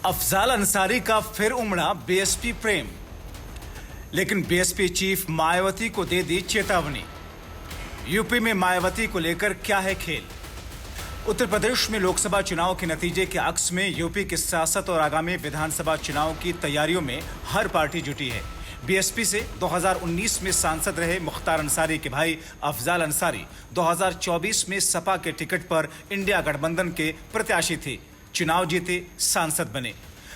अफजाल अंसारी का फिर उमड़ा बीएसपी प्रेम, लेकिन बीएसपी चीफ मायावती को दे दी चेतावनी। यूपी में मायावती को लेकर क्या है खेल? उत्तर प्रदेश में लोकसभा चुनाव के नतीजे के अक्स में यूपी की सियासत और आगामी विधानसभा चुनाव की तैयारियों में हर पार्टी जुटी है। बीएसपी से 2019 में सांसद रहे मुख्तार अंसारी के भाई अफजाल अंसारी 2024 में सपा के टिकट पर इंडिया गठबंधन के प्रत्याशी थे। चुनाव जीते, सांसद बने।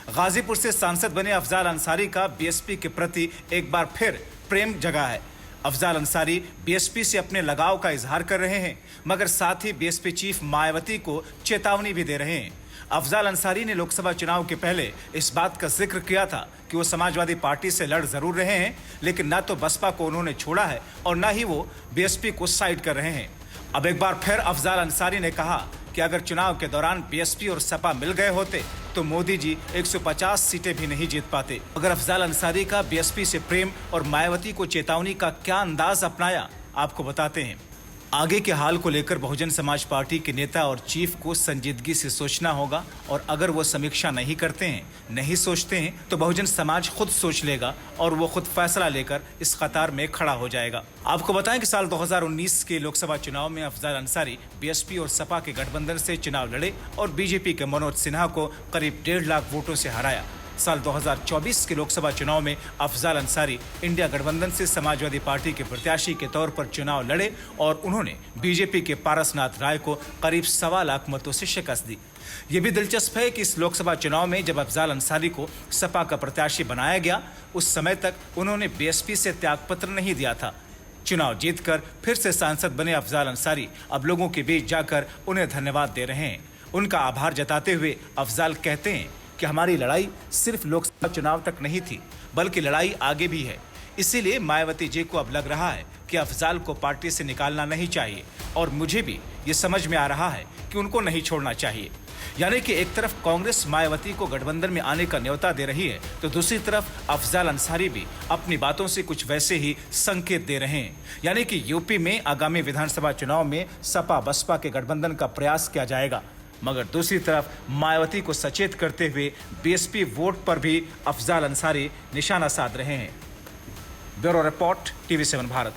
गाजीपुर से सांसद बने अफजाल अंसारी का बीएसपी के प्रति एक बार फिर प्रेम जगा है। अफजाल अंसारी बीएसपी से अपने लगाव का इजहार कर रहे हैं, मगर साथ ही बीएसपी चीफ मायावती को चेतावनी भी दे रहे हैं। अफजाल अंसारी ने लोकसभा चुनाव के पहले इस बात का जिक्र किया था कि वो समाजवादी पार्टी से लड़ जरूर रहे हैं, लेकिन न तो बसपा को उन्होंने छोड़ा है और न ही वो बीएसपी को साइड कर रहे हैं। अब एक बार फिर अफजाल अंसारी ने कहा कि अगर चुनाव के दौरान बीएसपी और सपा मिल गए होते तो मोदी जी 150 सीटें भी नहीं जीत पाते। अगर अफजाल अंसारी का बीएसपी से प्रेम और मायावती को चेतावनी का क्या अंदाज अपनाया, आपको बताते हैं। आगे के हाल को लेकर बहुजन समाज पार्टी के नेता और चीफ को संजीदगी से सोचना होगा, और अगर वो समीक्षा नहीं करते हैं, नहीं सोचते हैं, तो बहुजन समाज खुद सोच लेगा और वो खुद फैसला लेकर इस कतार में खड़ा हो जाएगा। आपको बताएं कि साल 2019 के लोकसभा चुनाव में अफजाल अंसारी बीएसपी और सपा के गठबंधन से चुनाव लड़े और बीजेपी के मनोज सिन्हा को करीब 1.5 लाख वोटों से हराया। साल 2024 के लोकसभा चुनाव में अफजाल अंसारी इंडिया गठबंधन से समाजवादी पार्टी के प्रत्याशी के तौर पर चुनाव लड़े और उन्होंने बीजेपी के पारसनाथ राय को करीब 1.25 लाख मतों से शिकस्त दी। ये भी दिलचस्प है कि इस लोकसभा चुनाव में जब अफजाल अंसारी को सपा का प्रत्याशी बनाया गया, उस समय तक उन्होंने बीएसपी से त्यागपत्र नहीं दिया था। चुनाव जीतकर फिर से सांसद बने अफजाल अंसारी अब लोगों के बीच जाकर उन्हें धन्यवाद दे रहे हैं। उनका आभार जताते हुए अफजाल कहते हैं कि हमारी लड़ाई सिर्फ लोकसभा चुनाव तक नहीं थी, बल्कि लड़ाई आगे भी है। इसीलिए मायावती जी को अब लग रहा है कि अफजाल को पार्टी से निकालना नहीं चाहिए, और मुझे भी ये समझ में आ रहा है कि उनको नहीं छोड़ना चाहिए। यानी कि एक तरफ कांग्रेस मायावती को गठबंधन में आने का न्योता दे रही है, तो दूसरी तरफ अफजाल अंसारी भी अपनी बातों से कुछ वैसे ही संकेत दे रहे हैं। यानी कि यूपी में आगामी विधानसभा चुनाव में सपा बसपा के गठबंधन का प्रयास किया जाएगा, मगर दूसरी तरफ मायावती को सचेत करते हुए बीएसपी वोट पर भी अफजाल अंसारी निशाना साध रहे हैं। Bureau report, TV7 Bharat.